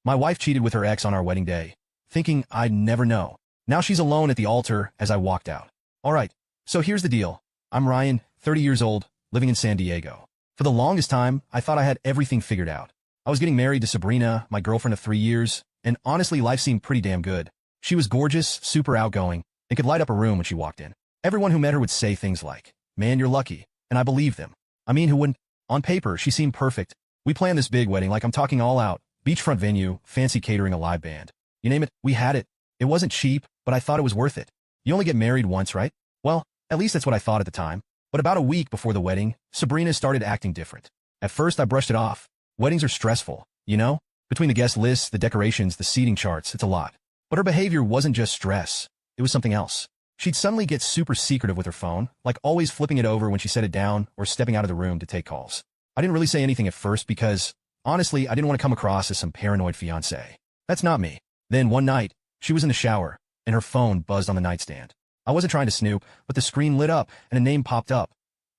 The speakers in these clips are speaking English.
My wife cheated with her ex on our wedding day, thinking I'd never know. Now she's alone at the altar as I walked out. Alright, so here's the deal. I'm Ryan, 30 years old, living in San Diego. For the longest time, I thought I had everything figured out. I was getting married to Sabrina, my girlfriend of 3 years, and honestly life seemed pretty damn good. She was gorgeous, super outgoing, and could light up a room when she walked in. Everyone who met her would say things like, "Man, you're lucky," and I believed them. I mean, who wouldn't? On paper, she seemed perfect. We planned this big wedding, like I'm talking all out. Beachfront venue, fancy catering, a live band. You name it, we had it. It wasn't cheap, but I thought it was worth it. You only get married once, right? Well, at least that's what I thought at the time. But about a week before the wedding, Sabrina started acting different. At first, I brushed it off. Weddings are stressful, you know? Between the guest lists, the decorations, the seating charts, it's a lot. But her behavior wasn't just stress. It was something else. She'd suddenly get super secretive with her phone, like always flipping it over when she set it down or stepping out of the room to take calls. I didn't really say anything at first because, honestly, I didn't want to come across as some paranoid fiancé. That's not me. Then one night, she was in the shower, and her phone buzzed on the nightstand. I wasn't trying to snoop, but the screen lit up, and a name popped up.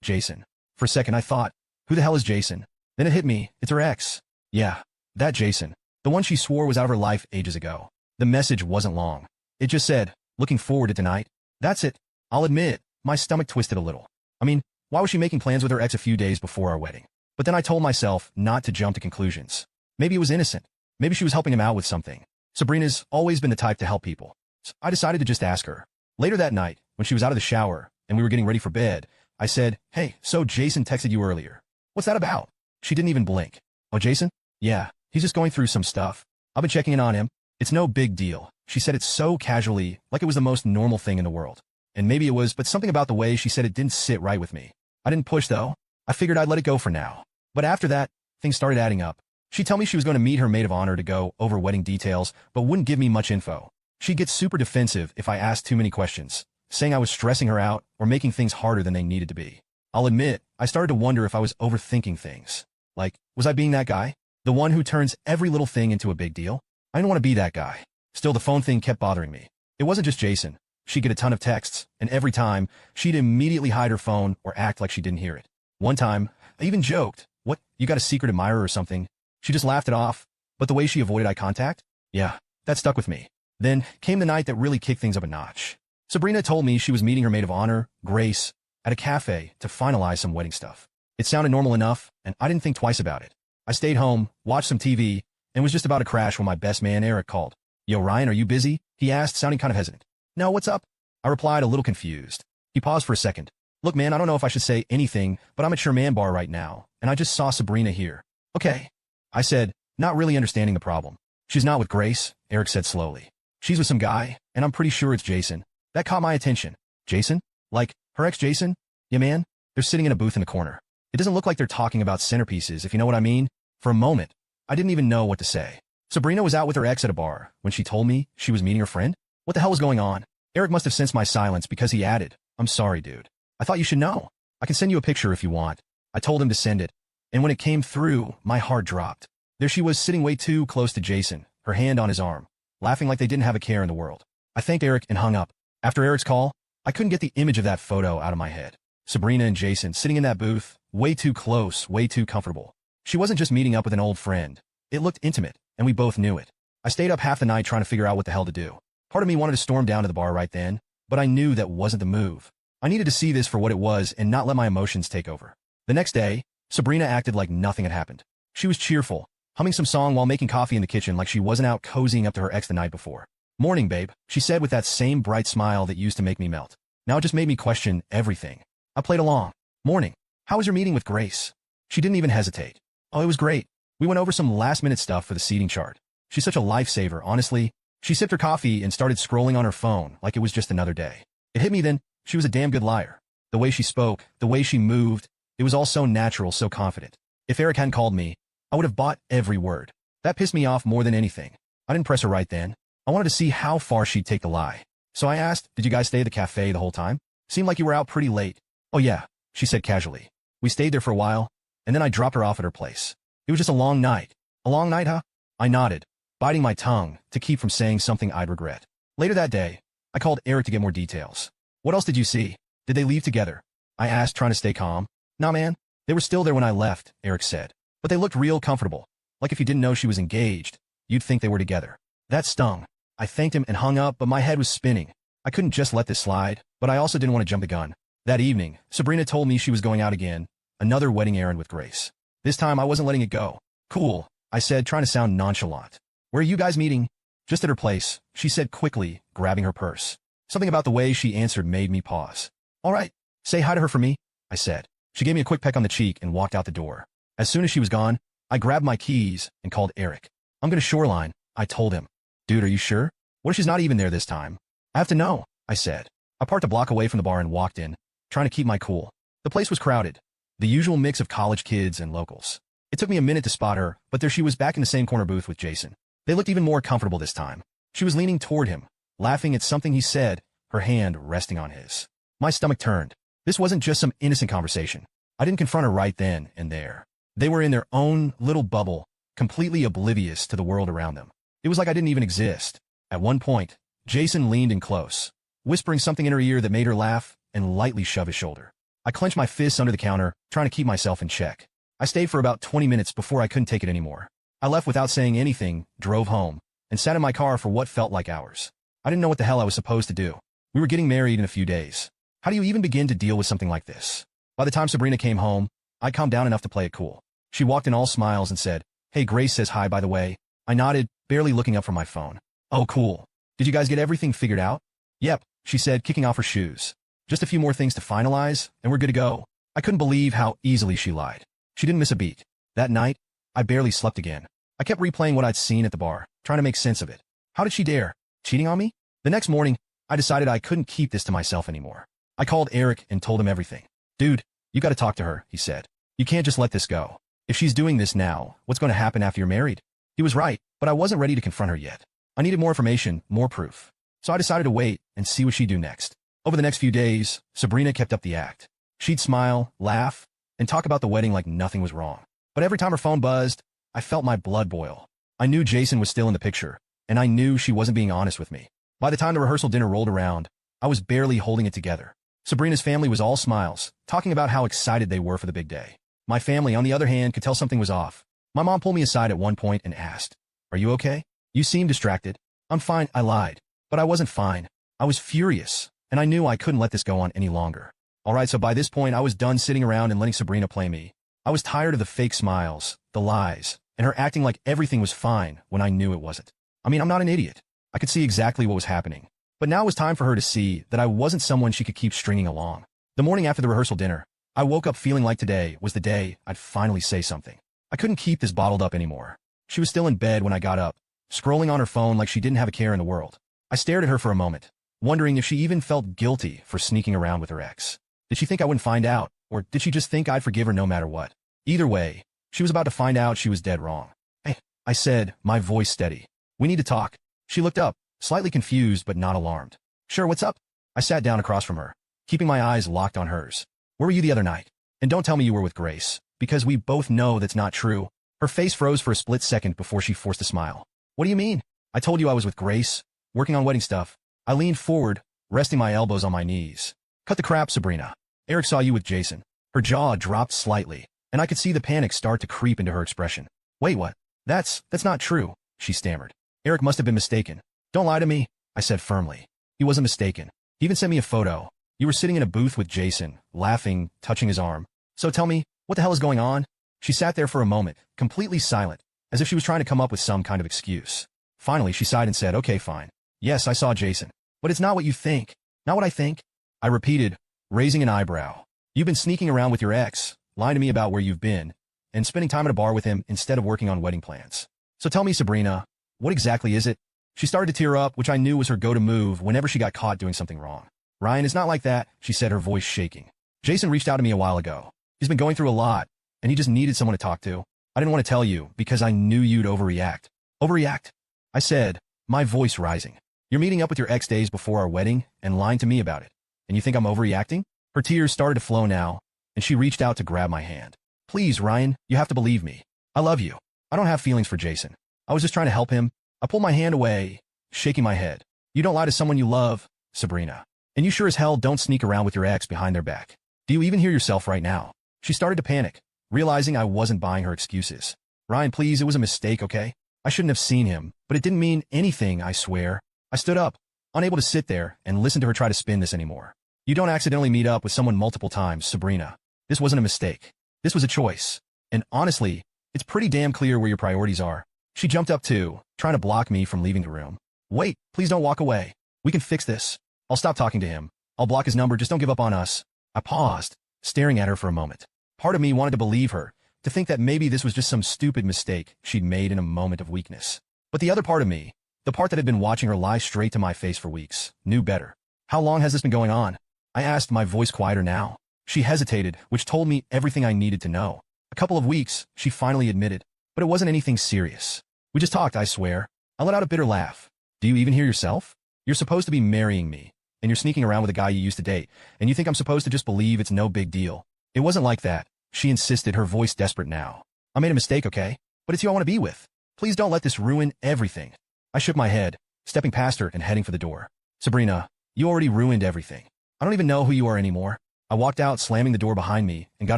Jason. For a second, I thought, who the hell is Jason? Then it hit me, it's her ex. Yeah, that Jason. The one she swore was out of her life ages ago. The message wasn't long. It just said, "Looking forward to tonight." That's it. I'll admit, my stomach twisted a little. I mean, why was she making plans with her ex a few days before our wedding? But then I told myself not to jump to conclusions. Maybe it was innocent. Maybe she was helping him out with something. Sabrina's always been the type to help people. So I decided to just ask her. Later that night, when she was out of the shower and we were getting ready for bed, I said, "Hey, so Jason texted you earlier. What's that about?" She didn't even blink. "Oh, Jason? Yeah, he's just going through some stuff. I've been checking in on him. It's no big deal." She said it so casually, like it was the most normal thing in the world. And maybe it was, but something about the way she said it didn't sit right with me. I didn't push, though. I figured I'd let it go for now. But after that, things started adding up. She'd tell me she was going to meet her maid of honor to go over wedding details, but wouldn't give me much info. She'd get super defensive if I asked too many questions, saying I was stressing her out or making things harder than they needed to be. I'll admit, I started to wonder if I was overthinking things. Like, was I being that guy? The one who turns every little thing into a big deal? I didn't want to be that guy. Still, the phone thing kept bothering me. It wasn't just Jason. She'd get a ton of texts, and every time, she'd immediately hide her phone or act like she didn't hear it. One time, I even joked, "What, you got a secret admirer or something?" She just laughed it off, but the way she avoided eye contact? Yeah, that stuck with me. Then came the night that really kicked things up a notch. Sabrina told me she was meeting her maid of honor, Grace, at a cafe to finalize some wedding stuff. It sounded normal enough, and I didn't think twice about it. I stayed home, watched some TV, and was just about to crash when my best man Eric called. "Yo, Ryan, are you busy?" he asked, sounding kind of hesitant. "No, what's up?" I replied, a little confused. He paused for a second. "Look, man, I don't know if I should say anything, but I'm at your man bar right now, and I just saw Sabrina here." "Okay," I said, not really understanding the problem. "She's not with Grace," Eric said slowly. "She's with some guy, and I'm pretty sure it's Jason." That caught my attention. "Jason? Like, her ex-Jason?" "Yeah, man. They're sitting in a booth in the corner. It doesn't look like they're talking about centerpieces, if you know what I mean." For a moment, I didn't even know what to say. Sabrina was out with her ex at a bar when she told me she was meeting her friend? What the hell was going on? Eric must have sensed my silence because he added, "I'm sorry, dude. I thought you should know. I can send you a picture if you want." I told him to send it, and when it came through, my heart dropped. There she was sitting way too close to Jason, her hand on his arm, laughing like they didn't have a care in the world. I thanked Eric and hung up. After Eric's call, I couldn't get the image of that photo out of my head. Sabrina and Jason sitting in that booth, way too close, way too comfortable. She wasn't just meeting up with an old friend. It looked intimate, and we both knew it. I stayed up half the night trying to figure out what the hell to do. Part of me wanted to storm down to the bar right then, but I knew that wasn't the move. I needed to see this for what it was and not let my emotions take over. The next day, Sabrina acted like nothing had happened. She was cheerful, humming some song while making coffee in the kitchen like she wasn't out cozying up to her ex the night before. "Morning, babe," she said with that same bright smile that used to make me melt. Now it just made me question everything. I played along. "Morning. How was your meeting with Grace?" She didn't even hesitate. "Oh, it was great. We went over some last-minute stuff for the seating chart. She's such a lifesaver, honestly." She sipped her coffee and started scrolling on her phone like it was just another day. It hit me then, she was a damn good liar. The way she spoke, the way she moved, it was all so natural, so confident. If Eric hadn't called me, I would have bought every word. That pissed me off more than anything. I didn't press her right then. I wanted to see how far she'd take the lie. So I asked, "Did you guys stay at the cafe the whole time? Seemed like you were out pretty late." "Oh yeah," she said casually. "We stayed there for a while, and then I dropped her off at her place. It was just a long night." "A long night, huh?" I nodded, biting my tongue to keep from saying something I'd regret. Later that day, I called Eric to get more details. "What else did you see? Did they leave together?" I asked, trying to stay calm. "Nah, man. They were still there when I left," Eric said. "But they looked real comfortable, like if you didn't know she was engaged." you'd think they were together. That stung. I thanked him and hung up, but my head was spinning. I couldn't just let this slide, but I also didn't want to jump the gun. That evening, Sabrina told me she was going out again, another wedding errand with Grace. This time I wasn't letting it go. Cool, I said, trying to sound nonchalant. Where are you guys meeting? Just at her place, she said quickly, grabbing her purse. Something about the way she answered made me pause. All right, say hi to her for me, I said. She gave me a quick peck on the cheek and walked out the door. As soon as she was gone, I grabbed my keys and called Eric. I'm going to Shoreline, I told him. Dude, are you sure? What if she's not even there this time? I have to know, I said. I parked a block away from the bar and walked in, trying to keep my cool. The place was crowded, the usual mix of college kids and locals. It took me a minute to spot her, but there she was back in the same corner booth with Jason. They looked even more comfortable this time. She was leaning toward him, laughing at something he said, her hand resting on his. My stomach turned. This wasn't just some innocent conversation. I didn't confront her right then and there. They were in their own little bubble, completely oblivious to the world around them. It was like I didn't even exist. At one point, Jason leaned in close, whispering something in her ear that made her laugh and lightly shove his shoulder. I clenched my fists under the counter, trying to keep myself in check. I stayed for about 20 minutes before I couldn't take it anymore. I left without saying anything, drove home, and sat in my car for what felt like hours. I didn't know what the hell I was supposed to do. We were getting married in a few days. How do you even begin to deal with something like this? By the time Sabrina came home, I calmed down enough to play it cool. She walked in all smiles and said, "Hey, Grace says hi, by the way." I nodded, barely looking up from my phone. "Oh, cool. Did you guys get everything figured out?" "Yep," she said, kicking off her shoes. "Just a few more things to finalize, and we're good to go." I couldn't believe how easily she lied. She didn't miss a beat. That night, I barely slept again. I kept replaying what I'd seen at the bar, trying to make sense of it. How did she dare? Cheating on me? The next morning, I decided I couldn't keep this to myself anymore. I called Eric and told him everything. "Dude, you gotta talk to her," he said. "You can't just let this go. If she's doing this now, what's going to happen after you're married?" He was right, but I wasn't ready to confront her yet. I needed more information, more proof. So I decided to wait and see what she'd do next. Over the next few days, Sabrina kept up the act. She'd smile, laugh, and talk about the wedding like nothing was wrong. But every time her phone buzzed, I felt my blood boil. I knew Jason was still in the picture, and I knew she wasn't being honest with me. By the time the rehearsal dinner rolled around, I was barely holding it together. Sabrina's family was all smiles, talking about how excited they were for the big day. My family, on the other hand, could tell something was off. My mom pulled me aside at one point and asked, "Are you okay? You seem distracted." "I'm fine," I lied. But I wasn't fine. I was furious, and I knew I couldn't let this go on any longer. Alright, so by this point I was done sitting around and letting Sabrina play me. I was tired of the fake smiles, the lies, and her acting like everything was fine when I knew it wasn't. I mean, I'm not an idiot. I could see exactly what was happening. But now it was time for her to see that I wasn't someone she could keep stringing along. The morning after the rehearsal dinner, I woke up feeling like today was the day I'd finally say something. I couldn't keep this bottled up anymore. She was still in bed when I got up, scrolling on her phone like she didn't have a care in the world. I stared at her for a moment, wondering if she even felt guilty for sneaking around with her ex. Did she think I wouldn't find out, or did she just think I'd forgive her no matter what? Either way, she was about to find out she was dead wrong. "Hey," I said, my voice steady. "We need to talk." She looked up, slightly confused but not alarmed. "Sure, what's up?" I sat down across from her, keeping my eyes locked on hers. "Where were you the other night? And don't tell me you were with Grace, because we both know that's not true." Her face froze for a split second before she forced a smile. "What do you mean?" "I told you I was with Grace, working on wedding stuff." I leaned forward, resting my elbows on my knees. "Cut the crap, Sabrina. Eric saw you with Jason." Her jaw dropped slightly, and I could see the panic start to creep into her expression. "Wait, what? That's not true," she stammered. "Eric must have been mistaken." "Don't lie to me," I said firmly. "He wasn't mistaken. He even sent me a photo. You were sitting in a booth with Jason, laughing, touching his arm. So tell me, what the hell is going on?" She sat there for a moment, completely silent, as if she was trying to come up with some kind of excuse. Finally, she sighed and said, "Okay, fine. Yes, I saw Jason. But it's not what you think." "Not what I think?" I repeated, raising an eyebrow. "You've been sneaking around with your ex, lying to me about where you've been, and spending time at a bar with him instead of working on wedding plans. So tell me, Sabrina, what exactly is it?" She started to tear up, which I knew was her go-to move whenever she got caught doing something wrong. "Ryan, it's not like that," she said, her voice shaking. "Jason reached out to me a while ago. He's been going through a lot, and he just needed someone to talk to. I didn't want to tell you because I knew you'd overreact." "Overreact?" I said, my voice rising. "You're meeting up with your ex days before our wedding and lying to me about it. And you think I'm overreacting?" Her tears started to flow now, and she reached out to grab my hand. "Please, Ryan, you have to believe me. I love you. I don't have feelings for Jason. I was just trying to help him." I pulled my hand away, shaking my head. "You don't lie to someone you love, Sabrina. And you sure as hell don't sneak around with your ex behind their back. Do you even hear yourself right now?" She started to panic, realizing I wasn't buying her excuses. "Ryan, please, it was a mistake, okay? I shouldn't have seen him, but it didn't mean anything, I swear. I stood up, unable to sit there and listen to her try to spin this anymore. You don't accidentally meet up with someone multiple times, Sabrina. This wasn't a mistake. This was a choice. And honestly, it's pretty damn clear where your priorities are. She jumped up too, trying to block me from leaving the room. Wait, please don't walk away. We can fix this. I'll stop talking to him. I'll block his number, just don't give up on us. I paused, staring at her for a moment. Part of me wanted to believe her, to think that maybe this was just some stupid mistake she'd made in a moment of weakness. But the other part of me, the part that had been watching her lie straight to my face for weeks, knew better. How long has this been going on? I asked, my voice quieter now. She hesitated, which told me everything I needed to know. A couple of weeks, she finally admitted, but it wasn't anything serious. We just talked, I swear. I let out a bitter laugh. Do you even hear yourself? You're supposed to be marrying me, and you're sneaking around with a guy you used to date, and you think I'm supposed to just believe it's no big deal. It wasn't like that, she insisted, her voice desperate now. I made a mistake, okay? But it's you I want to be with. Please don't let this ruin everything. I shook my head, stepping past her and heading for the door. Sabrina, you already ruined everything. I don't even know who you are anymore. I walked out, slamming the door behind me, and got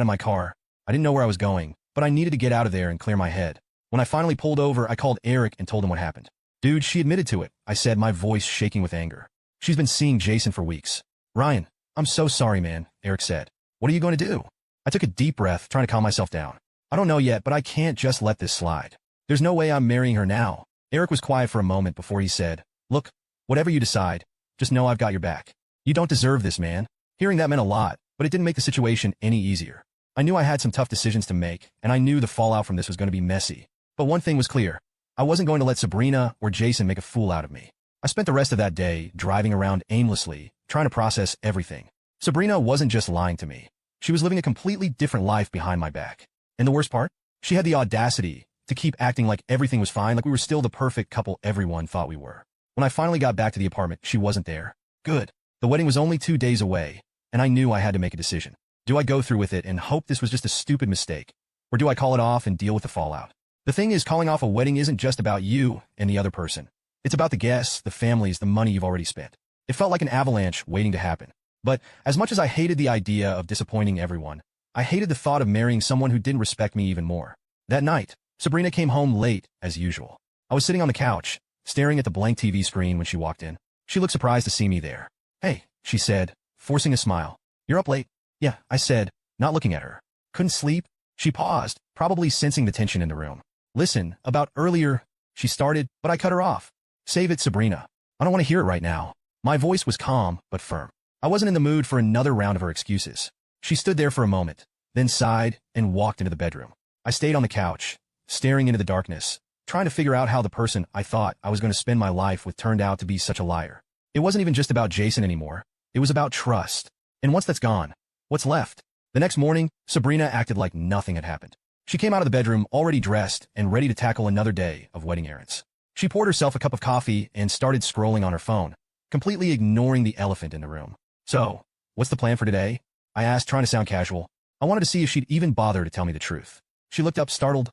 in my car. I didn't know where I was going, but I needed to get out of there and clear my head. When I finally pulled over, I called Eric and told him what happened. Dude, she admitted to it, I said, my voice shaking with anger. She's been seeing Jason for weeks. Ryan, I'm so sorry, man, Eric said. What are you going to do? I took a deep breath, trying to calm myself down. I don't know yet, but I can't just let this slide. There's no way I'm marrying her now. Eric was quiet for a moment before he said, look, whatever you decide, just know I've got your back. You don't deserve this, man. Hearing that meant a lot, but it didn't make the situation any easier. I knew I had some tough decisions to make, and I knew the fallout from this was going to be messy. But one thing was clear. I wasn't going to let Sabrina or Jason make a fool out of me. I spent the rest of that day driving around aimlessly, trying to process everything. Sabrina wasn't just lying to me. She was living a completely different life behind my back. And the worst part? She had the audacity to keep acting like everything was fine, like we were still the perfect couple everyone thought we were. When I finally got back to the apartment, she wasn't there. Good. The wedding was only 2 days away, and I knew I had to make a decision. Do I go through with it and hope this was just a stupid mistake? Or do I call it off and deal with the fallout? The thing is, calling off a wedding isn't just about you and the other person. It's about the guests, the families, the money you've already spent. It felt like an avalanche waiting to happen. But as much as I hated the idea of disappointing everyone, I hated the thought of marrying someone who didn't respect me even more. That night, Sabrina came home late, as usual. I was sitting on the couch, staring at the blank TV screen when she walked in. She looked surprised to see me there. Hey, she said, forcing a smile. You're up late? Yeah, I said, not looking at her. Couldn't sleep? She paused, probably sensing the tension in the room. Listen, about earlier, she started, but I cut her off. Save it, Sabrina. I don't want to hear it right now. My voice was calm, but firm. I wasn't in the mood for another round of her excuses. She stood there for a moment, then sighed and walked into the bedroom. I stayed on the couch, staring into the darkness, trying to figure out how the person I thought I was going to spend my life with turned out to be such a liar. It wasn't even just about Jason anymore. It was about trust. And once that's gone, what's left? The next morning, Sabrina acted like nothing had happened. She came out of the bedroom already dressed and ready to tackle another day of wedding errands. She poured herself a cup of coffee and started scrolling on her phone, completely ignoring the elephant in the room. So, what's the plan for today? I asked, trying to sound casual. I wanted to see if she'd even bother to tell me the truth. She looked up, startled.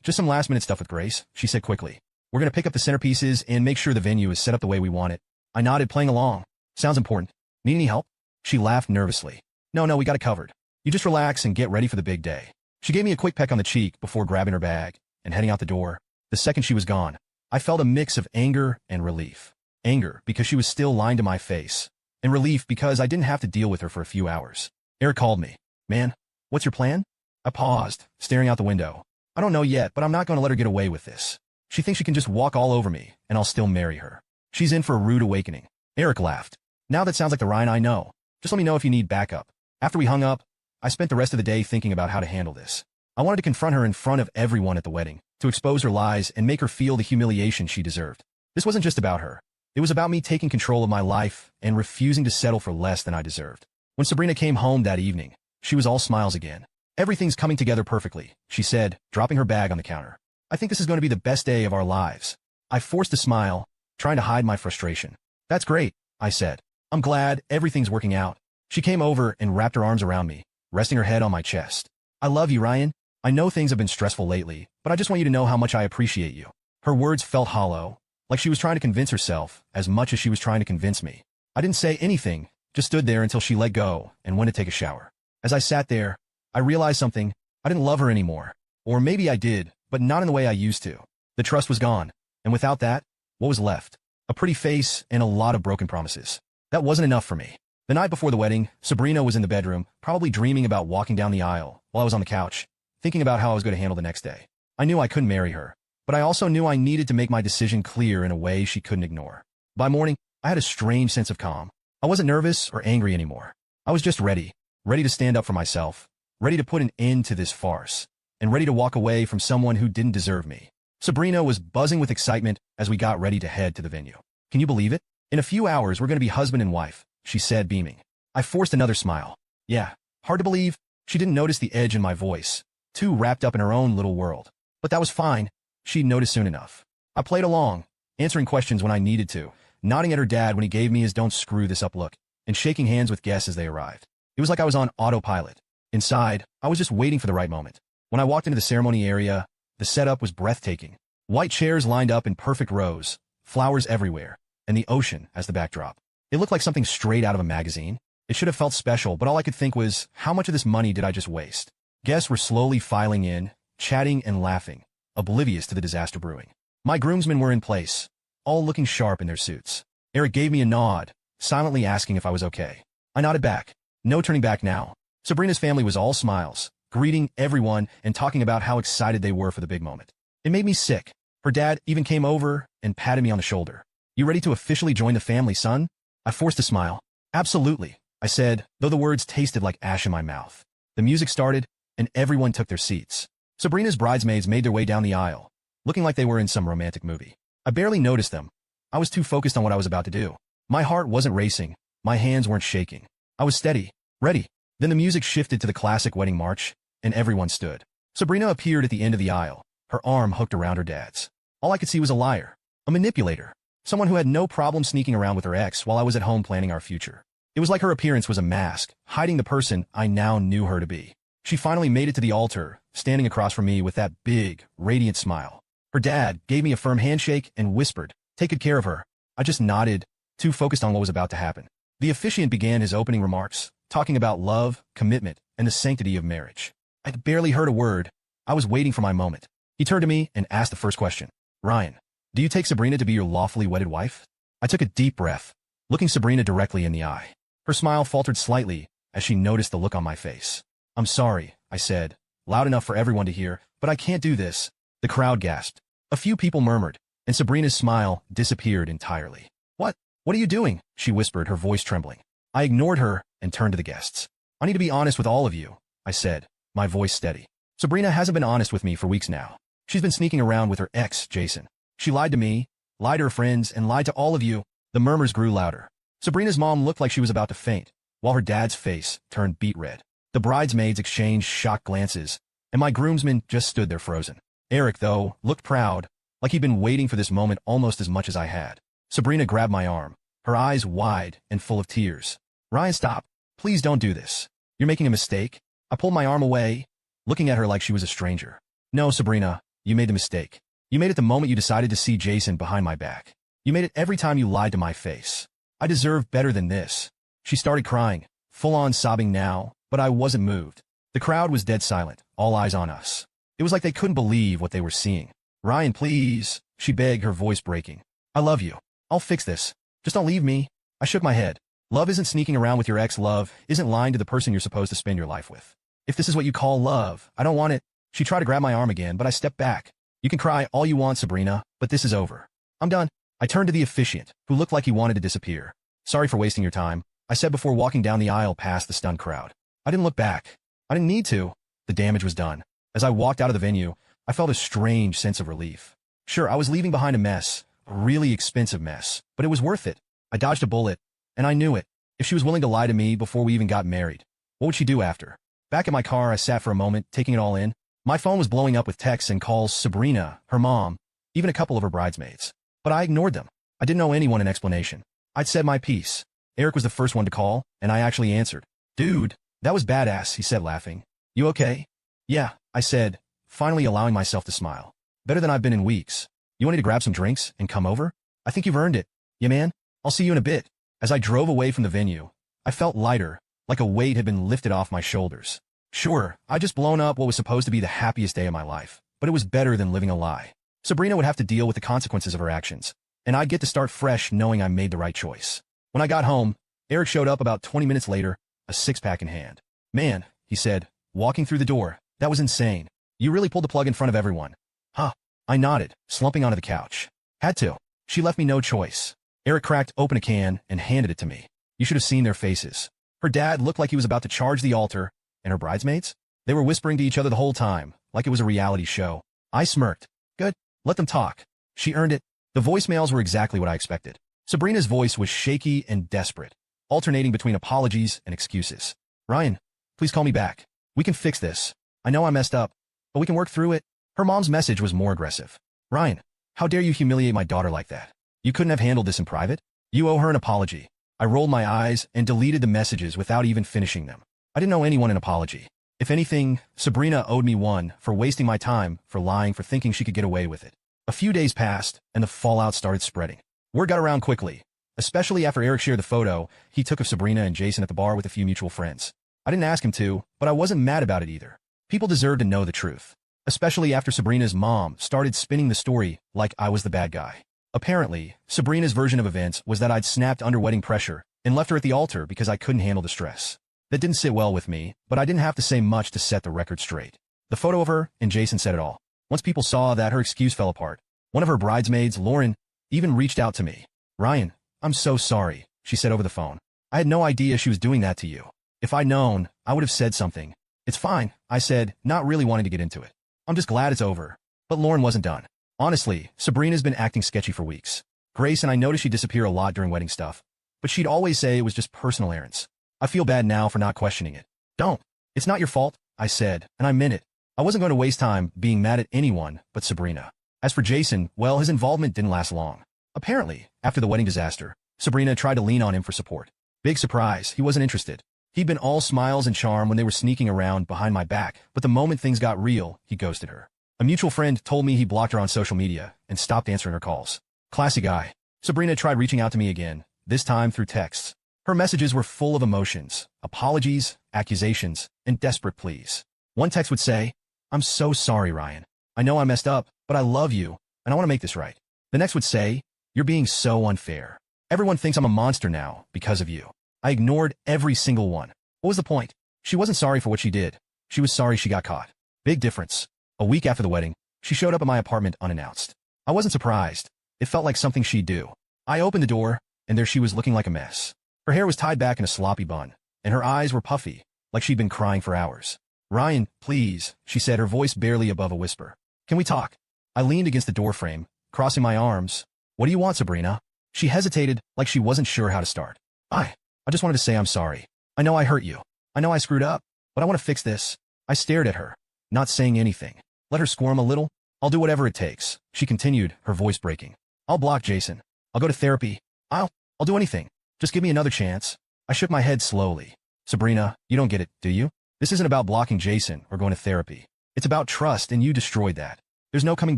Just some last-minute stuff with Grace, she said quickly. We're going to pick up the centerpieces and make sure the venue is set up the way we want it. I nodded, playing along. Sounds important. Need any help? She laughed nervously. No, we got it covered. You just relax and get ready for the big day. She gave me a quick peck on the cheek before grabbing her bag and heading out the door. The second she was gone, I felt a mix of anger and relief. Anger, because she was still lying to my face, and relief because I didn't have to deal with her for a few hours. Eric called me. Man, what's your plan? I paused, staring out the window. I don't know yet, but I'm not going to let her get away with this. She thinks she can just walk all over me, and I'll still marry her. She's in for a rude awakening. Eric laughed. Now that sounds like the Ryan I know. Just let me know if you need backup. After we hung up, I spent the rest of the day thinking about how to handle this. I wanted to confront her in front of everyone at the wedding, to expose her lies and make her feel the humiliation she deserved. This wasn't just about her. It was about me taking control of my life and refusing to settle for less than I deserved. When Sabrina came home that evening, she was all smiles again. Everything's coming together perfectly, she said, dropping her bag on the counter. I think this is going to be the best day of our lives. I forced a smile, trying to hide my frustration. That's great, I said. I'm glad everything's working out. She came over and wrapped her arms around me, resting her head on my chest. I love you, Ryan. I know things have been stressful lately, but I just want you to know how much I appreciate you. Her words felt hollow, like she was trying to convince herself as much as she was trying to convince me. I didn't say anything, just stood there until she let go and went to take a shower. As I sat there, I realized something. I didn't love her anymore. Or maybe I did, but not in the way I used to. The trust was gone, and without that, what was left? A pretty face and a lot of broken promises. That wasn't enough for me. The night before the wedding, Sabrina was in the bedroom, probably dreaming about walking down the aisle, while I was on the couch, thinking about how I was going to handle the next day. I knew I couldn't marry her, but I also knew I needed to make my decision clear in a way she couldn't ignore. By morning, I had a strange sense of calm. I wasn't nervous or angry anymore. I was just ready to stand up for myself, ready to put an end to this farce, and ready to walk away from someone who didn't deserve me. Sabrina was buzzing with excitement as we got ready to head to the venue. Can you believe it? In a few hours, we're going to be husband and wife, she said, beaming. I forced another smile. Yeah, hard to believe. She didn't notice the edge in my voice, too wrapped up in her own little world. But that was fine. She'd notice soon enough. I played along, answering questions when I needed to, nodding at her dad when he gave me his don't screw this up look, and shaking hands with guests as they arrived. It was like I was on autopilot. Inside, I was just waiting for the right moment. When I walked into the ceremony area, the setup was breathtaking. White chairs lined up in perfect rows, flowers everywhere, and the ocean as the backdrop. It looked like something straight out of a magazine. It should have felt special, but all I could think was, how much of this money did I just waste? Guests were slowly filing in, chatting and laughing, oblivious to the disaster brewing. My groomsmen were in place, all looking sharp in their suits. Eric gave me a nod, silently asking if I was okay. I nodded back. No turning back now. Sabrina's family was all smiles, greeting everyone and talking about how excited they were for the big moment. It made me sick. Her dad even came over and patted me on the shoulder. You ready to officially join the family, son? I forced a smile. Absolutely, I said, though the words tasted like ash in my mouth. The music started, and everyone took their seats. Sabrina's bridesmaids made their way down the aisle, looking like they were in some romantic movie. I barely noticed them. I was too focused on what I was about to do. My heart wasn't racing. My hands weren't shaking. I was steady, ready. Then the music shifted to the classic wedding march, and everyone stood. Sabrina appeared at the end of the aisle, her arm hooked around her dad's. All I could see was a liar, a manipulator, someone who had no problem sneaking around with her ex while I was at home planning our future. It was like her appearance was a mask, hiding the person I now knew her to be. She finally made it to the altar, standing across from me with that big, radiant smile. Her dad gave me a firm handshake and whispered, "Take good care of her." I just nodded, too focused on what was about to happen. The officiant began his opening remarks, talking about love, commitment, and the sanctity of marriage. I'd barely heard a word. I was waiting for my moment. He turned to me and asked the first question. Ryan, do you take Sabrina to be your lawfully wedded wife? I took a deep breath, looking Sabrina directly in the eye. Her smile faltered slightly as she noticed the look on my face. I'm sorry, I said, loud enough for everyone to hear, but I can't do this. The crowd gasped. A few people murmured, and Sabrina's smile disappeared entirely. What are you doing? She whispered, her voice trembling. I ignored her and turned to the guests. I need to be honest with all of you, I said, my voice steady. Sabrina hasn't been honest with me for weeks now. She's been sneaking around with her ex, Jason. She lied to me, lied to her friends, and lied to all of you. The murmurs grew louder. Sabrina's mom looked like she was about to faint, while her dad's face turned beet red. The bridesmaids exchanged shocked glances, and my groomsmen just stood there frozen. Eric, though, looked proud, like he'd been waiting for this moment almost as much as I had. Sabrina grabbed my arm, her eyes wide and full of tears. Ryan, stop. Please don't do this. You're making a mistake. I pulled my arm away, looking at her like she was a stranger. No, Sabrina, you made the mistake. You made it the moment you decided to see Jason behind my back. You made it every time you lied to my face. I deserve better than this. She started crying, full-on sobbing now, but I wasn't moved. The crowd was dead silent, all eyes on us. It was like they couldn't believe what they were seeing. Ryan, please, she begged, her voice breaking. I love you. I'll fix this. Just don't leave me. I shook my head. Love isn't sneaking around with your ex. Love isn't lying to the person you're supposed to spend your life with. If this is what you call love, I don't want it. She tried to grab my arm again, but I stepped back. You can cry all you want, Sabrina, but this is over. I'm done. I turned to the officiant, who looked like he wanted to disappear. Sorry for wasting your time, I said before walking down the aisle past the stunned crowd. I didn't look back. I didn't need to. The damage was done. As I walked out of the venue, I felt a strange sense of relief. Sure, I was leaving behind a mess, a really expensive mess, but it was worth it. I dodged a bullet, and I knew it. If she was willing to lie to me before we even got married, what would she do after? Back in my car, I sat for a moment, taking it all in. My phone was blowing up with texts and calls, Sabrina, her mom, even a couple of her bridesmaids. But I ignored them. I didn't owe anyone an explanation. I'd said my piece. Eric was the first one to call, and I actually answered. Dude, that was badass, he said, laughing. You okay? Yeah, I said, finally allowing myself to smile. Better than I've been in weeks. You want me to grab some drinks and come over? I think you've earned it. Yeah, man. I'll see you in a bit. As I drove away from the venue, I felt lighter, like a weight had been lifted off my shoulders. Sure, I'd just blown up what was supposed to be the happiest day of my life, but it was better than living a lie. Sabrina would have to deal with the consequences of her actions, and I'd get to start fresh knowing I made the right choice. When I got home, Eric showed up about 20 minutes later, a six-pack in hand. "Man," he said, walking through the door, "that was insane. You really pulled the plug in front of everyone." "Huh." I nodded, slumping onto the couch. "Had to. She left me no choice." Eric cracked open a can and handed it to me. You should have seen their faces. Her dad looked like he was about to charge the altar, and her bridesmaids? They were whispering to each other the whole time, like it was a reality show. I smirked. "Good. Let them talk. She earned it." The voicemails were exactly what I expected. Sabrina's voice was shaky and desperate, alternating between apologies and excuses. "Ryan, please call me back. We can fix this. I know I messed up, but we can work through it." Her mom's message was more aggressive. "Ryan, how dare you humiliate my daughter like that? You couldn't have handled this in private? You owe her an apology." I rolled my eyes and deleted the messages without even finishing them. I didn't owe anyone an apology. If anything, Sabrina owed me one for wasting my time, for lying, for thinking she could get away with it. A few days passed, and the fallout started spreading. Word got around quickly, especially after Eric shared the photo he took of Sabrina and Jason at the bar with a few mutual friends. I didn't ask him to, but I wasn't mad about it either. People deserved to know the truth, especially after Sabrina's mom started spinning the story like I was the bad guy. Apparently, Sabrina's version of events was that I'd snapped under wedding pressure and left her at the altar because I couldn't handle the stress. That didn't sit well with me, but I didn't have to say much to set the record straight. The photo of her and Jason said it all. Once people saw that, her excuse fell apart. One of her bridesmaids, Lauren, even reached out to me. "Ryan, I'm so sorry," she said over the phone. "I had no idea she was doing that to you. If I'd known, I would have said something." "It's fine," I said, not really wanting to get into it. "I'm just glad it's over." But Lauren wasn't done. "Honestly, Sabrina's been acting sketchy for weeks. Grace and I noticed she'd disappear a lot during wedding stuff, but she'd always say it was just personal errands. I feel bad now for not questioning it." "Don't. It's not your fault," I said, and I meant it. I wasn't going to waste time being mad at anyone but Sabrina. As for Jason, well, his involvement didn't last long. Apparently, after the wedding disaster, Sabrina tried to lean on him for support. Big surprise, he wasn't interested. He'd been all smiles and charm when they were sneaking around behind my back, but the moment things got real, he ghosted her. A mutual friend told me he blocked her on social media and stopped answering her calls. Classy guy. Sabrina tried reaching out to me again, this time through texts. Her messages were full of emotions, apologies, accusations, and desperate pleas. One text would say, "I'm so sorry, Ryan. I know I messed up, but I love you, and I want to make this right." The next would say, "You're being so unfair. Everyone thinks I'm a monster now because of you." I ignored every single one. What was the point? She wasn't sorry for what she did. She was sorry she got caught. Big difference. A week after the wedding, she showed up at my apartment unannounced. I wasn't surprised. It felt like something she'd do. I opened the door, and there she was looking like a mess. Her hair was tied back in a sloppy bun, and her eyes were puffy, like she'd been crying for hours. "Ryan, please," she said, her voice barely above a whisper. "Can we talk?" I leaned against the doorframe, crossing my arms. "What do you want, Sabrina?" She hesitated, like she wasn't sure how to start. I just wanted to say I'm sorry. I know I hurt you. I know I screwed up, but I want to fix this." I stared at her, not saying anything. Let her squirm a little. "I'll do whatever it takes," she continued, her voice breaking. "I'll block Jason. I'll go to therapy. I'll do anything. Just give me another chance." I shook my head slowly. "Sabrina, you don't get it, do you? This isn't about blocking Jason or going to therapy. It's about trust, and you destroyed that. There's no coming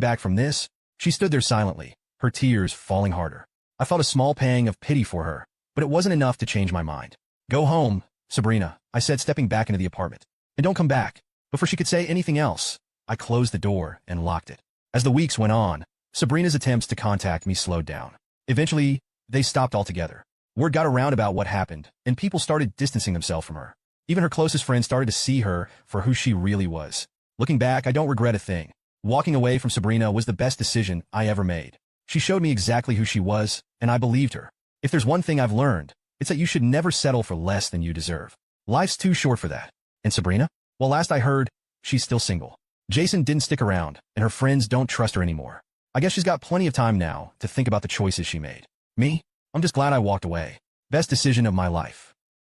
back from this." She stood there silently, her tears falling harder. I felt a small pang of pity for her, but it wasn't enough to change my mind. "Go home, Sabrina," I said, stepping back into the apartment. "And don't come back." Before she could say anything else, I closed the door and locked it. As the weeks went on, Sabrina's attempts to contact me slowed down. Eventually, they stopped altogether. Word got around about what happened, and people started distancing themselves from her. Even her closest friends started to see her for who she really was. Looking back, I don't regret a thing. Walking away from Sabrina was the best decision I ever made. She showed me exactly who she was, and I believed her. If there's one thing I've learned, it's that you should never settle for less than you deserve. Life's too short for that. And Sabrina? Well, last I heard, she's still single. Jason didn't stick around, and her friends don't trust her anymore. I guess she's got plenty of time now to think about the choices she made. Me? I'm just glad I walked away. Best decision of my life.